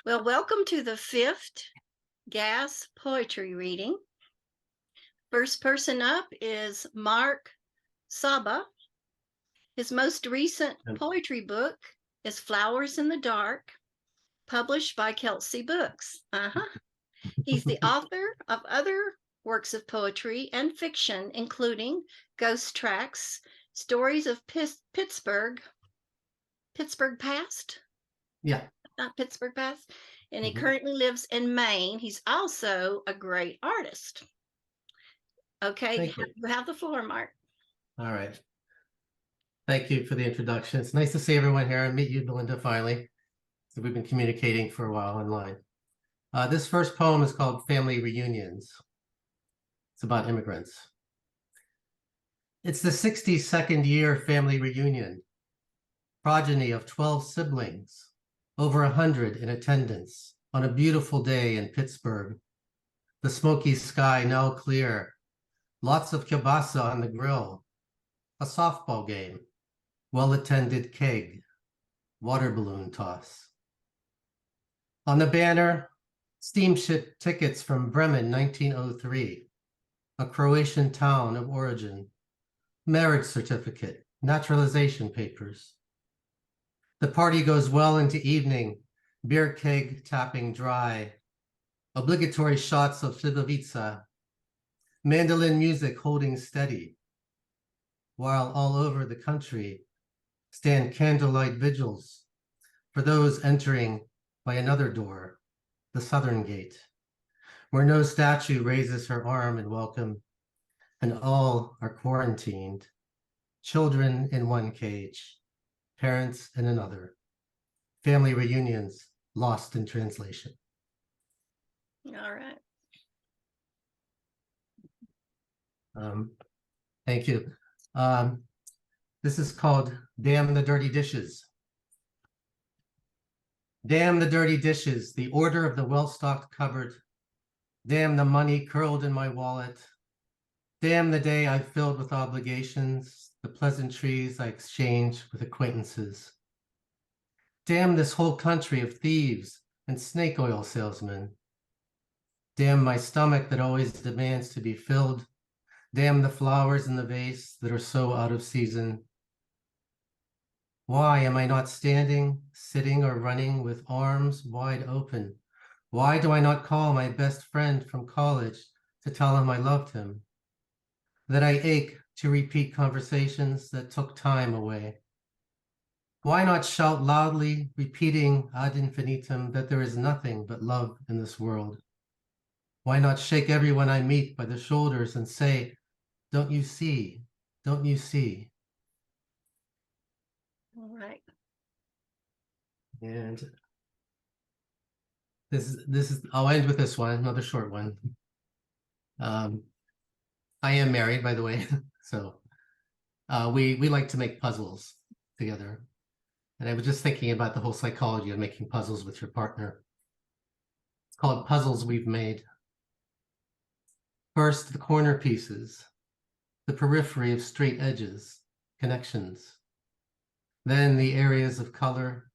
Well, welcome to the fifth gas poetry reading. First person up is Mark Saba. His most recent poetry book is Flowers in the Dark, published by Kelsay Books. He's the author of other works of poetry and fiction, including Ghost Tracks, Stories of Pittsburgh Past? Yeah. Not Pittsburgh Past. And he currently lives in Maine. He's also a great artist. Okay, you have the floor, Mark. All right. Thank you for the introduction. It's nice to see everyone here and meet you, Belinda, finally. So we've been communicating for a while online. This first poem is called Family Reunions. It's about immigrants. It's the 62nd year family reunion. Progeny of 12 siblings, over 100 in attendance on a beautiful day in Pittsburgh. The smoky sky now clear. Lots of kielbasa on the grill. A softball game. Well-attended keg. Water balloon toss. On the banner, steamship tickets from Bremen, 1903. A Croatian town of origin. Marriage certificate. Naturalization papers. The party goes well into evening. Beer keg tapping dry. Obligatory shots of Slivovica. Mandolin music holding steady, while all over the country stand candlelight vigils for those entering by another door, the southern gate, where no statue raises her arm in welcome, and all are quarantined, children in one cage, parents in another, family reunions lost in translation. All right. Thank you. This is called Damn the Dirty Dishes. Damn the dirty dishes, the order of the well-stocked cupboard. Damn the money curled in my wallet. Damn the day I filled with obligations, the pleasantries I exchanged with acquaintances. Damn this whole country of thieves and snake oil salesmen. Damn my stomach that always demands to be filled. Damn the flowers in the vase that are so out of season. Why am I not standing, sitting, or running with arms wide open? Why do I not call my best friend from college to tell him I loved him? That I ache to repeat conversations that took time away? Why not shout loudly, repeating ad infinitum that there is nothing but love in this world? Why not shake everyone I meet by the shoulders and say, don't you see? Don't you see? All right. And this is I'll end with this one, another short one. I am married, by the way, so we like to make puzzles together. And I was just thinking about the whole psychology of making puzzles with your partner. It's called Puzzles We've Made. First, the corner pieces, the periphery of straight edges, connections. Then the areas of color,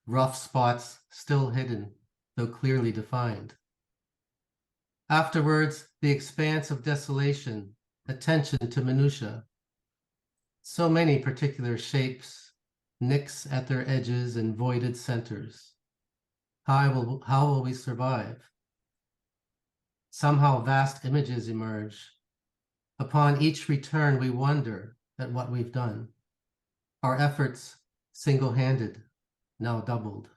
rough spots still hidden, though clearly defined. Afterwards, the expanse of desolation, attention to minutia. So many particular shapes, nicks at their edges and voided centers. How will we survive? Somehow vast images emerge. Upon each return, we wonder at what we've done. Our efforts, single-handed, now doubled.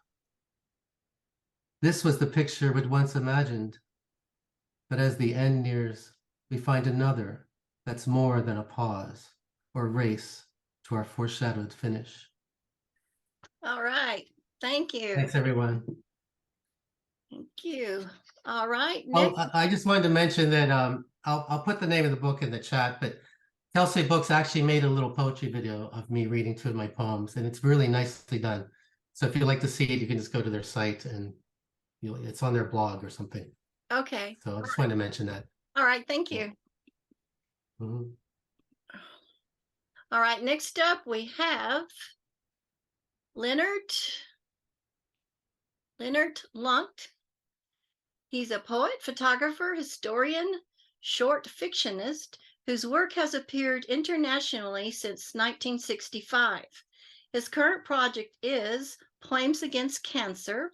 This was the picture we'd once imagined, but as the end nears, we find another that's more than a pause or race to our foreshadowed finish. All right. Thank you. Thanks, everyone. Thank you. All right. Oh, I just wanted to mention that I'll put the name of the book in the chat, but Kelsay Books actually made a little poetry video of me reading two of my poems, and it's really nicely done. So if you'd like to see it, you can just go to their site and it's on their blog or something. Okay. So I just wanted to mention that. All right. Thank you. Mm-hmm. All right. Next up, we have Lennart Lennart Lundh. He's a poet, photographer, historian, short fictionist whose work has appeared internationally since 1965. His current project is Poems Against Cancer,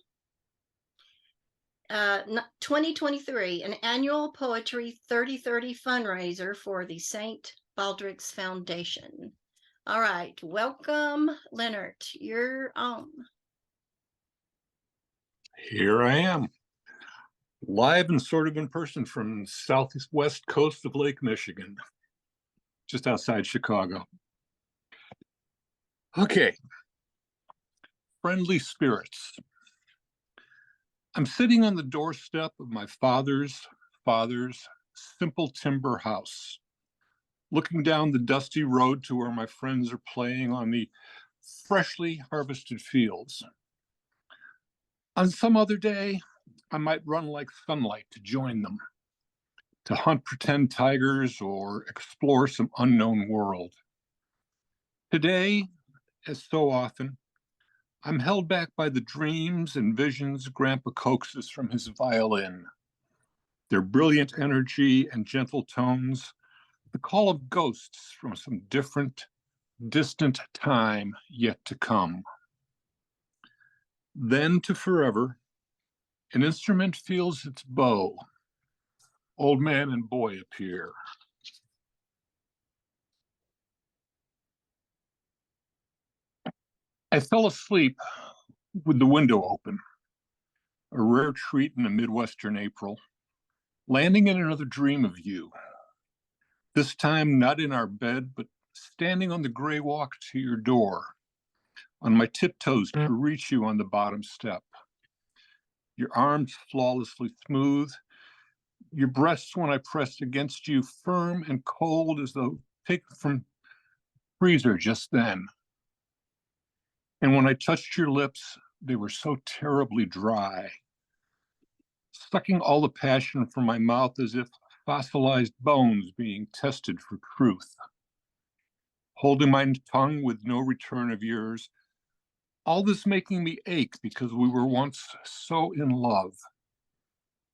2023, an annual poetry 30/30 fundraiser for the St. Baldrick's Foundation. All right, welcome, Lennart. You're on. Here I am, live and sort of in person from southwest coast of Lake Michigan, just outside Chicago. Okay, friendly spirits. I'm sitting on the doorstep of my father's simple timber house, looking down the dusty road to where my friends are playing on the freshly harvested fields. On some other day, I might run like sunlight to join them, to hunt pretend tigers or explore some unknown world. Today, as so often, I'm held back by the dreams and visions Grandpa coaxes from his violin. Their brilliant energy and gentle tones, the call of ghosts from some different, distant time yet to come. Then to forever, an instrument feels its bow. Old man and boy appear. I fell asleep with the window open, a rare treat in a Midwestern April, landing in another dream of you. This time not in our bed, but standing on the gray walk to your door, on my tiptoes to reach you on the bottom step. Your arms flawlessly smooth, your breasts when I pressed against you firm and cold as though taken from freezer just then. And when I touched your lips, they were so terribly dry, sucking all the passion from my mouth as if fossilized bones being tested for truth. Holding my tongue with no return of yours, all this making me ache because we were once so in love.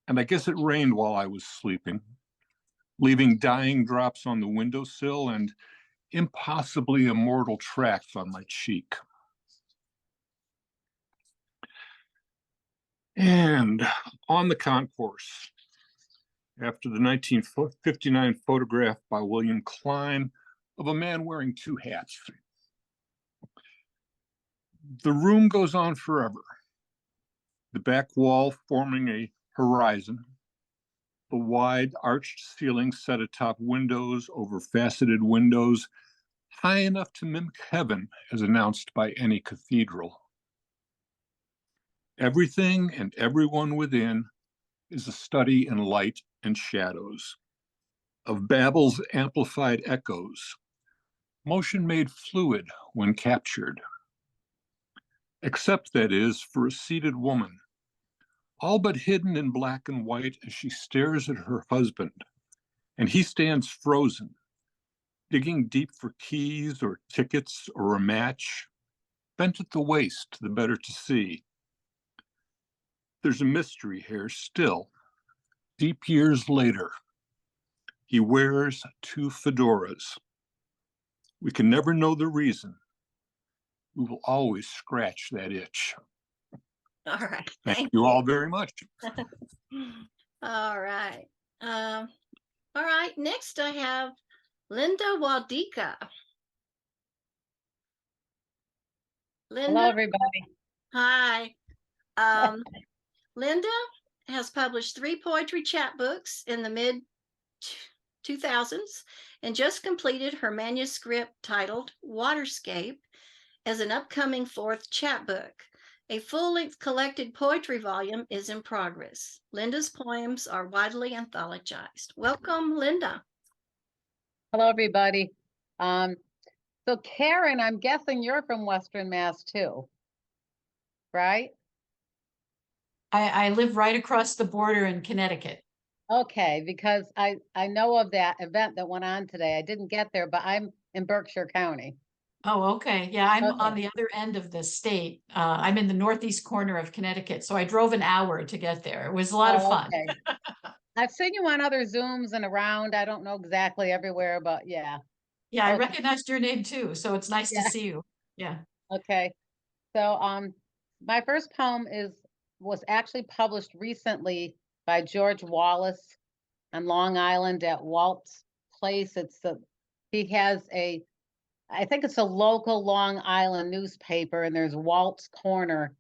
And I guess it rained while I was sleeping, leaving dying drops on the windowsill and impossibly immortal tracks on my cheek. And on the concourse, after the 1959 photograph by William Klein of a man wearing two hats. The room goes on forever, the back wall forming a horizon, the wide arched ceiling set atop windows over faceted windows, high enough to mimic heaven as announced by any cathedral. Everything and everyone within is a study in light and shadows, of Babel's amplified echoes, motion made fluid when captured. Except, that is, for a seated woman, all but hidden in black and white as she stares at her husband, and he stands frozen, digging deep for keys or tickets or a match, bent at the waist the better to see. There's a mystery here still, deep years later. He wears two fedoras. We can never know the reason. We will always scratch that itch. All right. Thank you all very much. All right. All right. Next, I have Linda Wlodyka. Linda. Hello, everybody. Hi. Linda has published 3 poetry chapbooks in the mid-2000s and just completed her manuscript titled Waterscape as an upcoming 4th chapbook. A full-length collected poetry volume is in progress. Linda's poems are widely anthologized. Welcome, Linda. Hello, everybody. So Karen, I'm guessing you're from Western Mass too, right? I live right across the border in Connecticut. Okay, because I know of that event that went on today. I didn't get there, but I'm in Berkshire County. Oh, okay. Yeah, I'm on Okay. the other end of the state. I'm in the northeast corner of Connecticut, so I drove an hour to get there. It was a lot of Oh, fun. okay. I've seen you on other Zooms and around. I don't know exactly everywhere, but yeah. Yeah, I Okay. recognized your name too, so it's nice to Yeah. see you. Yeah. Okay. So, my first poem was actually published recently by George Wallace on Long Island at Walt's Place. He has I think it's a local Long Island newspaper, and there's Walt's Corner,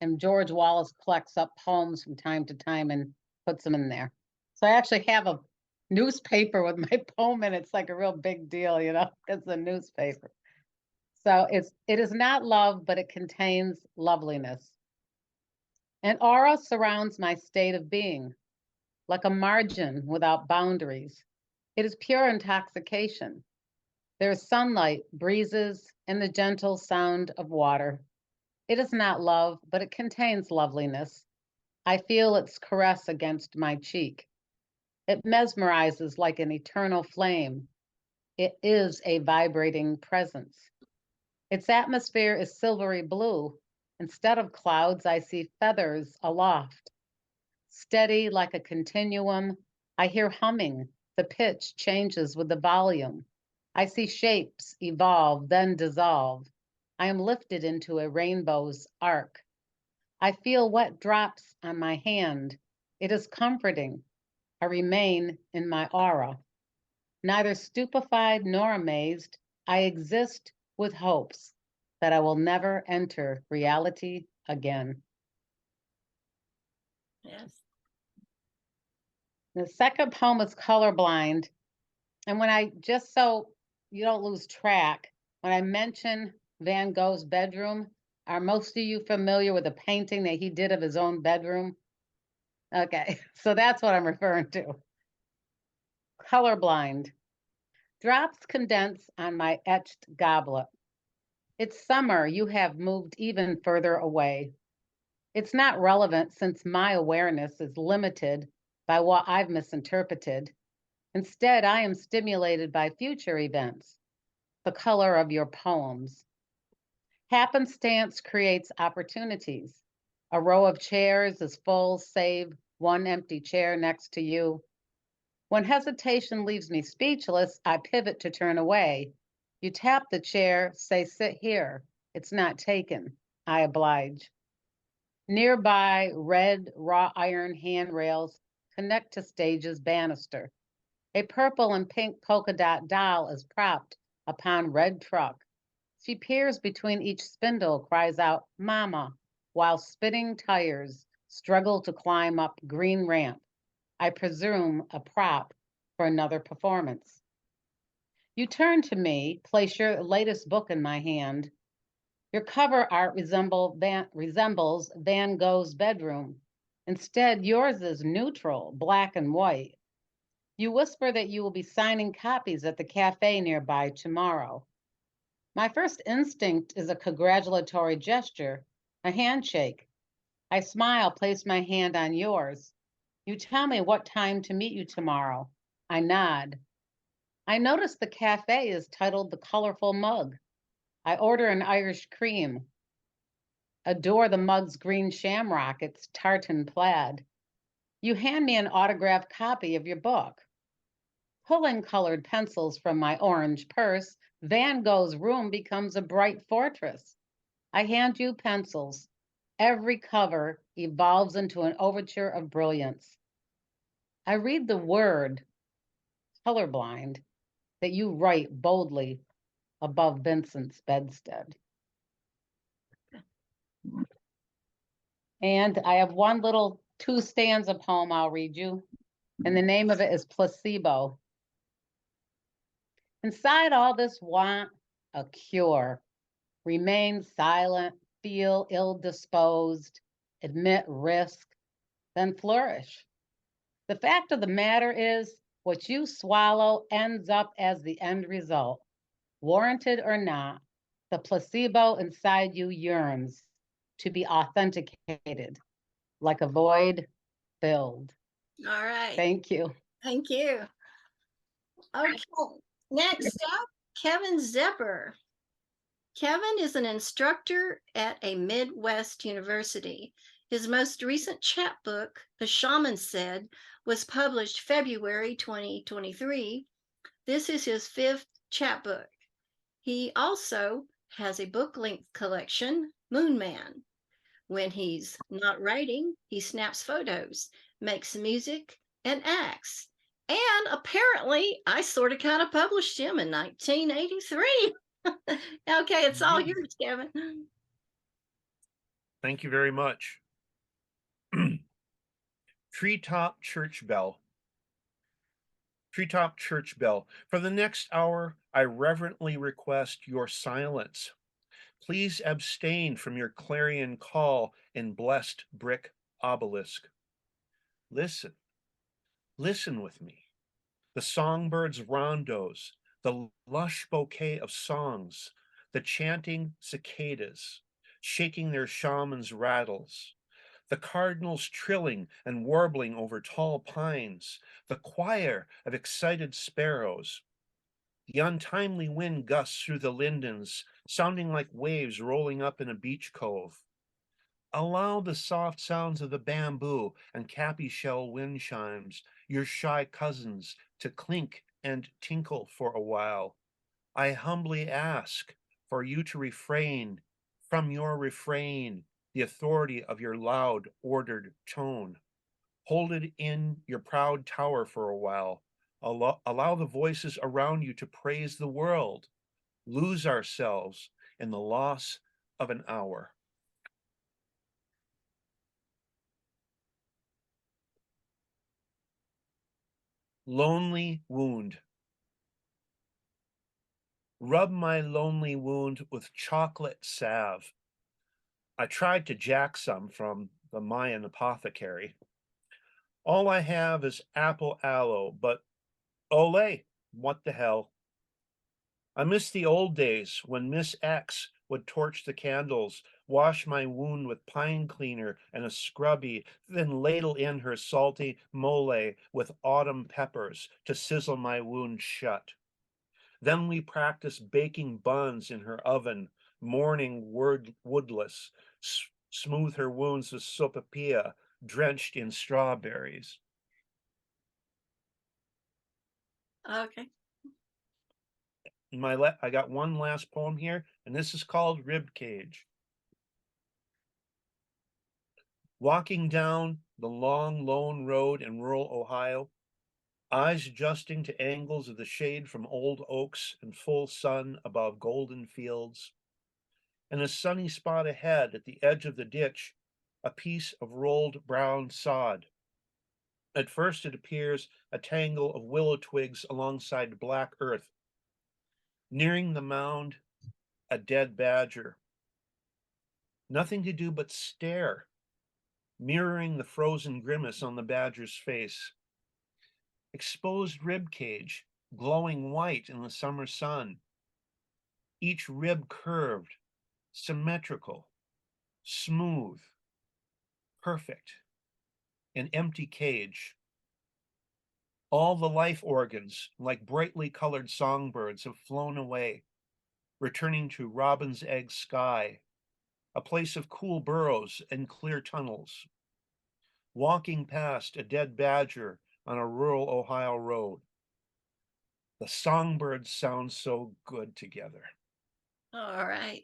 and George Wallace collects up poems from time to time and puts them in there. So I actually have a newspaper with my poem in it. It's like a real big deal, it's a newspaper. So it is not love, but it contains loveliness. An aura surrounds my state of being, like a margin without boundaries. It is pure intoxication. There is sunlight, breezes, and the gentle sound of water. It is not love, but it contains loveliness. I feel its caress against my cheek. It mesmerizes like an eternal flame. It is a vibrating presence. Its atmosphere is silvery blue. Instead of clouds, I see feathers aloft. Steady like a continuum, I hear humming. The pitch changes with the volume. I see shapes evolve, then dissolve. I am lifted into a rainbow's arc. I feel wet drops on my hand. It is comforting. I remain in my aura. Neither stupefied nor amazed, I exist with hopes that I will never enter reality again. Yes. The second poem is Colorblind. And just so you don't lose track, when I mention Van Gogh's bedroom, are most of you familiar with the painting that he did of his own bedroom? Okay, so that's what I'm referring to. Colorblind. Drops condense on my etched goblet. It's summer, you have moved even further away. It's not relevant since my awareness is limited by what I've misinterpreted. Instead, I am stimulated by future events, the color of your poems. Happenstance creates opportunities. A row of chairs is full, save one empty chair next to you. When hesitation leaves me speechless, I pivot to turn away. You tap the chair, say, sit here. It's not taken. I oblige. Nearby, red raw iron handrails connect to stage's banister. A purple and pink polka dot doll is propped upon red truck. She peers between each spindle, cries out, Mama, while spinning tires struggle to climb up green ramp. I presume a prop for another performance. You turn to me, place your latest book in my hand. Your cover art resembles Van Gogh's bedroom. Instead, yours is neutral, black and white. You whisper that you will be signing copies at the cafe nearby tomorrow. My first instinct is a congratulatory gesture, a handshake. I smile, place my hand on yours. You tell me what time to meet you tomorrow. I nod. I notice the cafe is titled The Colorful Mug. I order an Irish cream. Adore the mug's green shamrock, its tartan plaid. You hand me an autographed copy of your book. Pulling colored pencils from my orange purse, Van Gogh's room becomes a bright fortress. I hand you pencils. Every cover evolves into an overture of brilliance. I read the word, colorblind, that you write boldly above Vincent's bedstead. And I have one little 2 stanza poem I'll read you, and the name of it is Placebo. Inside all this want, a cure. Remain silent, feel ill-disposed, admit risk, then flourish. The fact of the matter is, what you swallow ends up as the end result. Warranted or not, the placebo inside you yearns to be authenticated, like a void filled. All right. Thank you. Thank you. Okay. Next up, Kevin Zepper. Kevin is an instructor at a Midwest university. His most recent chapbook, The Shaman Said, was published February 2023. This is his 5th chapbook. He also has a book-length collection, Moonman. When he's not writing, he snaps photos, makes music, and acts. And apparently, I sort of kind of published him in 1983. Okay, it's all yours, Kevin. Thank you very much. Treetop Church Bell. Treetop Church Bell. For the next hour, I reverently request your silence. Please abstain from your clarion call in blessed brick obelisk. Listen. Listen with me. The songbirds' rondos, the lush bouquet of songs, the chanting cicadas, shaking their shamans' rattles, the cardinals trilling and warbling over tall pines, the choir of excited sparrows. The untimely wind gusts through the lindens, sounding like waves rolling up in a beach cove. Allow the soft sounds of the bamboo and cappy shell wind chimes, your shy cousins, to clink and tinkle for a while. I humbly ask for you to refrain from your refrain, the authority of your loud, ordered tone. Hold it in your proud tower for a while. Allow the voices around you to praise the world. Lose ourselves in the loss of an hour. Lonely wound. Rub my lonely wound with chocolate salve. I tried to jack some from the Mayan apothecary. All I have is apple aloe, but ole, what the hell? I miss the old days when Miss X would torch the candles, wash my wound with pine cleaner and a scrubby, then ladle in her salty mole with autumn peppers to sizzle my wound shut. Then we practiced baking buns in her oven, morning woodless, smooth her wounds with sopapilla, drenched in strawberries. Okay. I got one last poem here, and this is called Rib Cage. Walking down the long, lone road in rural Ohio, eyes adjusting to angles of the shade from old oaks and full sun above golden fields, and a sunny spot ahead at the edge of the ditch, a piece of rolled brown sod. At first it appears a tangle of willow twigs alongside black earth. Nearing the mound, a dead badger. Nothing to do but stare, mirroring the frozen grimace on the badger's face. Exposed rib cage, glowing white in the summer sun. Each rib curved, symmetrical, smooth, perfect, an empty cage. All the life organs, like brightly colored songbirds, have flown away, returning to robin's egg sky, a place of cool burrows and clear tunnels. Walking past a dead badger on a rural Ohio road. The songbirds sound so good together. All right.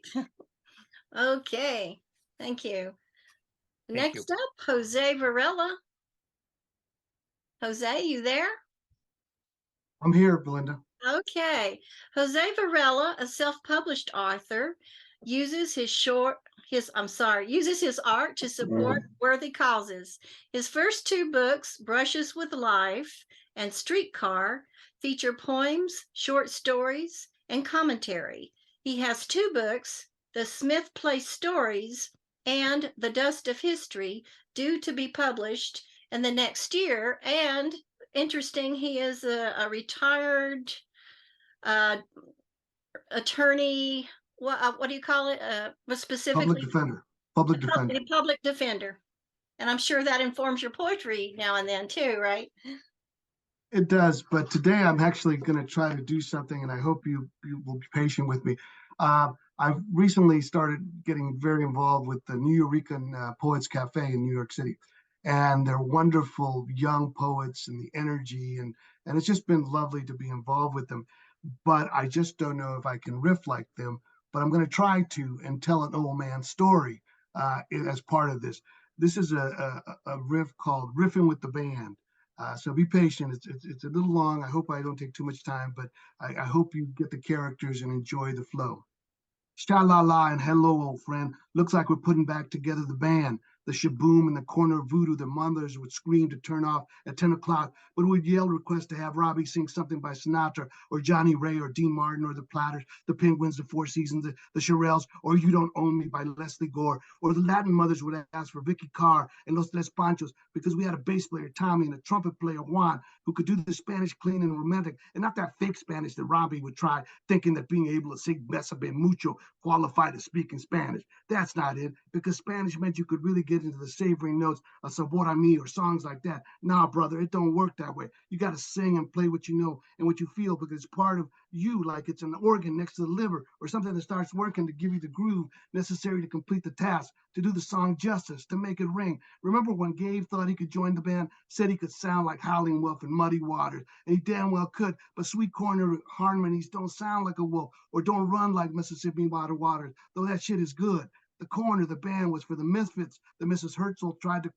Okay. Thank you. Thank Next up, Jose Varela. Jose, you there? I'm here, Belinda. Okay. Jose Varela, a self-published author, uses his art to support worthy causes. His first 2 books, Brushes with Life and Streetcar, feature poems, short stories, and commentary. He has 2 books, The Smith Place Stories and The Dust of History, due to be published in the next year. And interesting, he is a retired attorney. What do you call it? Specifically, Public defender. Public defender. And I'm sure that informs your poetry now and then too, right? It does, but today I'm actually going to try to do something, and I hope you will be patient with me. I I've recently started getting very involved with the New Eurekan Poets Cafe in New York City. And they're wonderful young poets and the energy, and it's just been lovely to be involved with them. But I just don't know if I can riff like them. But I'm going to try to and tell an old man story as part of this. This is a riff called Riffing with the Band. So be patient. It's a little long. I hope I don't take too much time, but I hope you get the characters and enjoy the flow. Sha-la-la and hello, old friend. Looks like we're putting back together the band. The shaboom in the corner of voodoo, the mothers would scream to turn off at 10 o'clock, but would yell requests to have Robbie sing something by Sinatra or Johnny Ray or Dean Martin or the Platters, the Penguins, the Four Seasons, the Shirelles, or You Don't Own Me by Leslie Gore. Or the Latin mothers would ask for Vicky Carr and Los Tres Panchos because we had a bass player, Tommy, and a trumpet player, Juan, who could do the Spanish clean and romantic, and not that fake Spanish that Robbie would try, thinking that being able to sing Besa Ben Mucho qualified to speak in Spanish. That's not it, because Spanish meant you could really get into the savoring notes of Sabor a Mi or songs like that. Nah, brother, it don't work that way. You got to sing and play what you know and what you feel, because it's part of you, like it's an organ next to the liver or something that starts working to give you the groove necessary to complete the task, to do the song justice, to make it ring. Remember when Gabe thought he could join the band, said he could sound like Howling Wolf and Muddy Waters, and he damn well could, but sweet corner harmonies don't sound like a wolf or don't run like Mississippi Waters, though that shit is good. The corner, the band was for the misfits that Mrs. Herzl tried to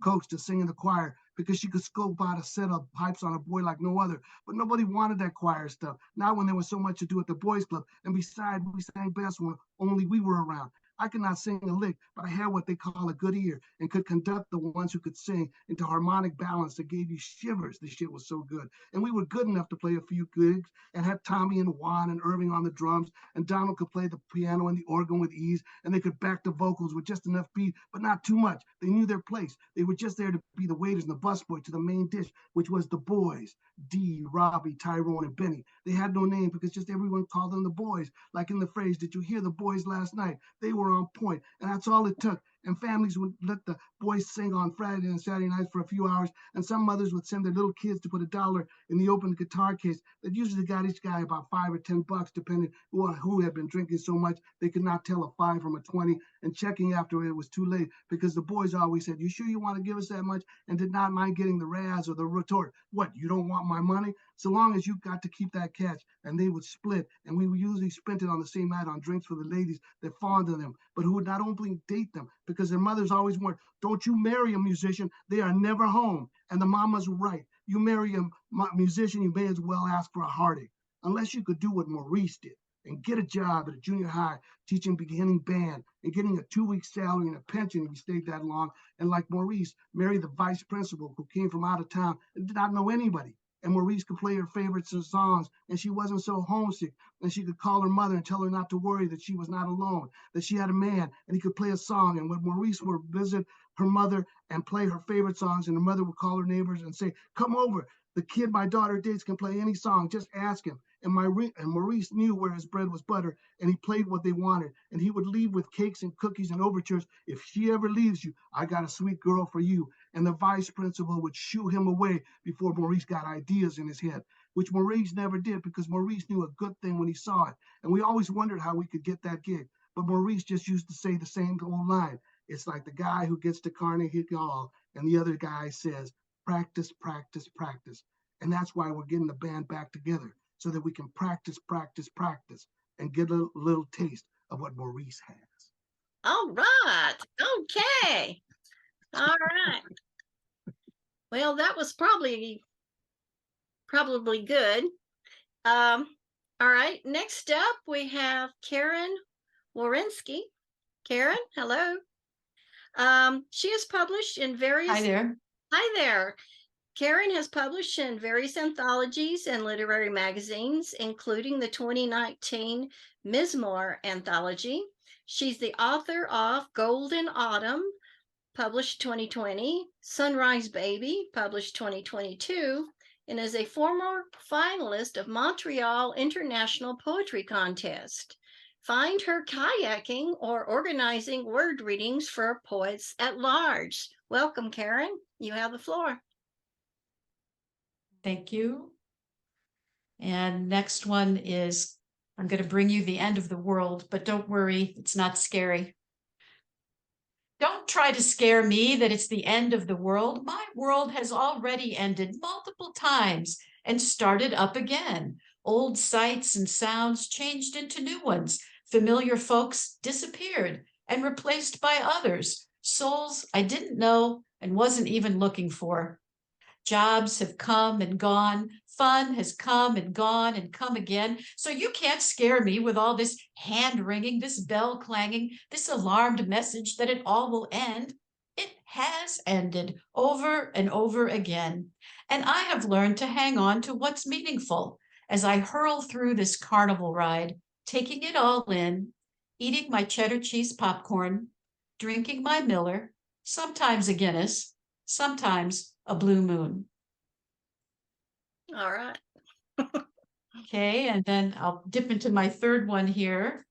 coax to sing in the choir because she could scope out a set of pipes on a boy like no other. But nobody wanted that choir stuff, not when there was so much to do at the boys' club. And besides, we sang best when only we were around. I could not sing a lick, but I had what they call a good ear and could conduct the ones who could sing into harmonic balance that gave you shivers. The shit was so good. And we were good enough to play a few gigs and had Tommy and Juan and Irving on the drums, and Donald could play the piano and the organ with ease, and they could back the vocals with just enough beat, but not too much. They knew their place. They were just there to be the waiters and the busboy to the main dish, which was the boys, Dee, Robbie, Tyrone, and Benny. They had no name because just everyone called them the boys, like in the phrase, "Did you hear the boys last night?" They were on point, and that's all it took. And families would let the boys sing on Friday and Saturday nights for a few hours, and some mothers would send their little kids to put $1 in the open guitar case that usually got each guy about $5 or $10, depending on who had been drinking so much they could not tell a 5 from a 20, and checking after it was too late, because the boys always said, "You sure you want to give us that much?" and did not mind getting the razz or the retort. "What, you don't want my money?" So long as you got to keep that cash. And they would split, and we usually spent it on the same night on drinks for the ladies that fawned on them, but who would not only date them, because their mothers always warned, "Don't you marry a musician, they are never home." And the mamas were right. You marry a musician, you may as well ask for a heartache, unless you could do what Maurice did and get a job at a junior high teaching beginning band and getting a 2-week salary and a pension if you stayed that long. And like Maurice, marry the vice principal who came from out of town and did not know anybody. And Maurice could play her favorites and songs, and she wasn't so homesick, and she could call her mother and tell her not to worry, that she was not alone, that she had a man, and he could play a song. And when Maurice would visit her mother and play her favorite songs, and her mother would call her neighbors and say, "Come over. The kid my daughter dates can play any song. Just ask him." And Maurice knew where his bread was butter, and he played what they wanted. And he would leave with cakes and cookies and overtures. "If she ever leaves you, I got a sweet girl for you." And the vice principal would shoo him away before Maurice got ideas in his head, which Maurice never did, because Maurice knew a good thing when he saw it. And we always wondered how we could get that gig. But Maurice just used to say the same old line. It's like the guy who gets to Carnegie Hall and the other guy says, "Practice, practice, practice." And that's why we're getting the band back together, so that we can practice, practice, practice, and get a little taste of what Maurice has. All right. Okay. All right. Well, that was probably good. All right. Next up, we have Karen Warinsky. Karen, hello. She has published in various. Hi there. Hi there. Karen has published in various anthologies and literary magazines, including the 2019 Mizmor anthology. She's the author of Golden Autumn, published 2020, Sunrise Baby, published 2022, and is a former finalist of Montreal International Poetry Contest. Find her kayaking or organizing word readings for poets at large. Welcome, Karen. You have the floor. Thank you. And next one is I'm going to bring you the end of the world, but don't worry, it's not scary. Don't try to scare me that it's the end of the world. My world has already ended multiple times and started up again. Old sights and sounds changed into new ones. Familiar folks disappeared and replaced by others. Souls I didn't know and wasn't even looking for. Jobs have come and gone. Fun has come and gone and come again. So you can't scare me with all this hand wringing, this bell clanging, this alarmed message that it all will end. It has ended over and over again. And I have learned to hang on to what's meaningful as I hurl through this carnival ride, taking it all in, eating my cheddar cheese popcorn, drinking my Miller, sometimes a Guinness, sometimes a Blue Moon. All right. Okay, and then I'll dip into my third one here.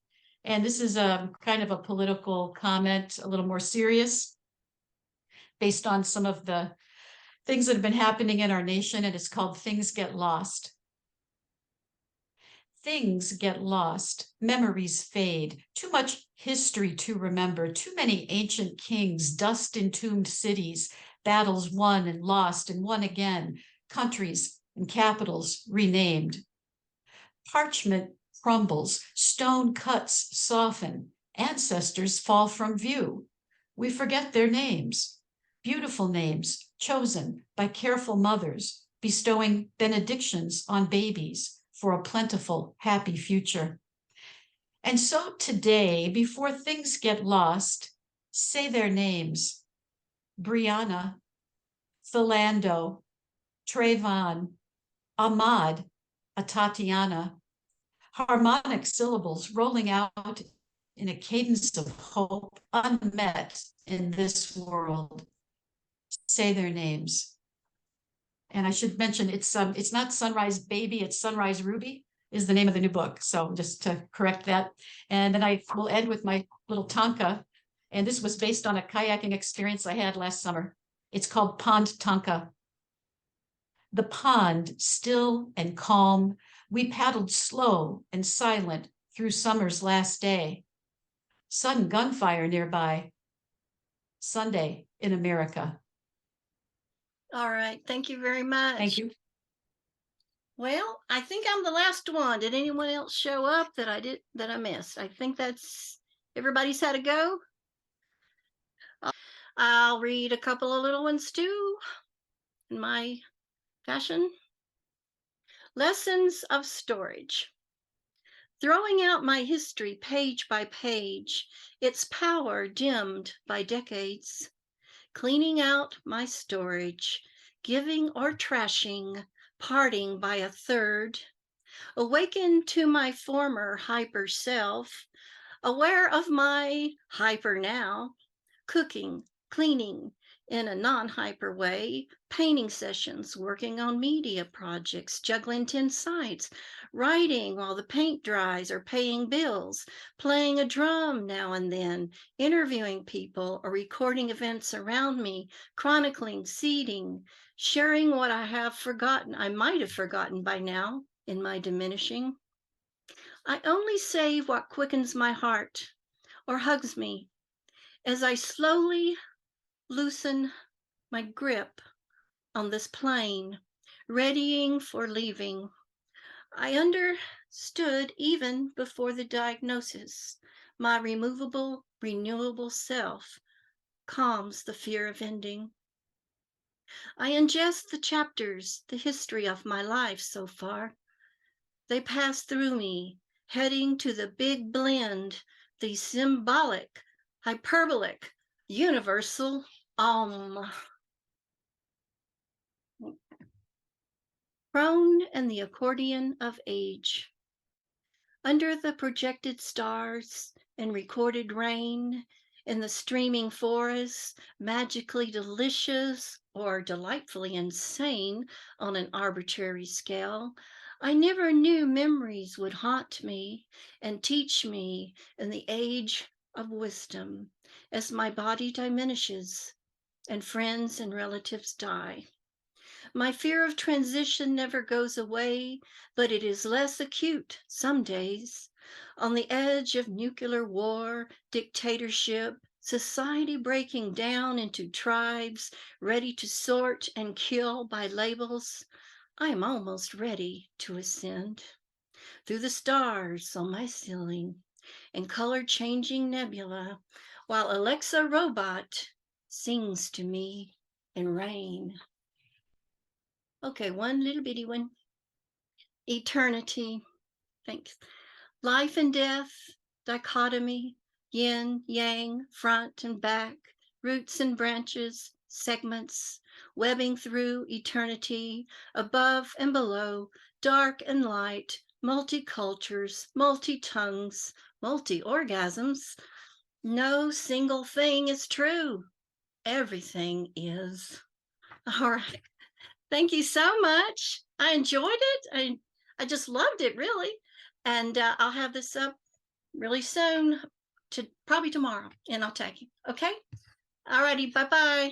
And this is a kind of a political comment, a little more serious, based on some of the things that have been happening in our nation, and it's called Things Get Lost. Things get lost, memories fade, too much history to remember, too many ancient kings, dust-entombed cities, battles won and lost and won again, countries and capitals renamed. Parchment crumbles, stone cuts soften, ancestors fall from view. We forget their names, beautiful names chosen by careful mothers, bestowing benedictions on babies for a plentiful, happy future. And so today, before things get lost, say their names: Brianna, Philando, Trayvon, Ahmad, Tatiana, harmonic syllables rolling out in a cadence of hope unmet in this world. Say their names. And I should mention, it's not Sunrise Baby, it's Sunrise Ruby is the name of the new book. So just to correct that. And then I will end with my little tanka. And this was based on a kayaking experience I had last summer. It's called Pond Tanka. The pond, still and calm, we paddled slow and silent through summer's last day. Sudden gunfire nearby. Sunday in America. All right. Thank you very much. Thank you. Well, I think I'm the last one. Did anyone else show up that I missed? I think that's everybody's had a go. I'll read a couple of little ones too in my fashion. Lessons of Storage. Throwing out my history page by page, its power dimmed by decades. Cleaning out my storage, giving or trashing, parting by a third. Awakened to my former hyper self, aware of my hyper now, cooking, cleaning in a non-hyper way, painting sessions, working on media projects, juggling 10 sites, writing while the paint dries or paying bills, playing a drum now and then, interviewing people or recording events around me, chronicling, seeding, sharing what I might have forgotten by now in my diminishing. I only save what quickens my heart or hugs me as I slowly loosen my grip on this plane, readying for leaving. I understood even before the diagnosis, my removable, renewable self calms the fear of ending. I ingest the chapters, the history of my life so far. They pass through me, heading to the big blend, the symbolic, hyperbolic, universal Crone and the accordion of age. Under the projected stars and recorded rain, in the streaming forests, magically delicious or delightfully insane on an arbitrary scale, I never knew memories would haunt me and teach me in the age of wisdom as my body diminishes and friends and relatives die. My fear of transition never goes away, but it is less acute some days. On the edge of nuclear war, dictatorship, society breaking down into tribes, ready to sort and kill by labels, I am almost ready to ascend through the stars on my ceiling and color-changing nebula, while Alexa Robot sings to me in rain. Okay, one little bitty one. Eternity. Thanks. Life and death, dichotomy, yin, yang, front and back, roots and branches, segments, webbing through eternity, above and below, dark and light, multi-cultures, multi-tongues, multi-orgasms. No single thing is true. Everything is. All right. Thank you so much. I enjoyed it. I just loved it, really. And I'll have this up really soon, probably tomorrow, and I'll tag you. Okay? All righty. Bye-bye.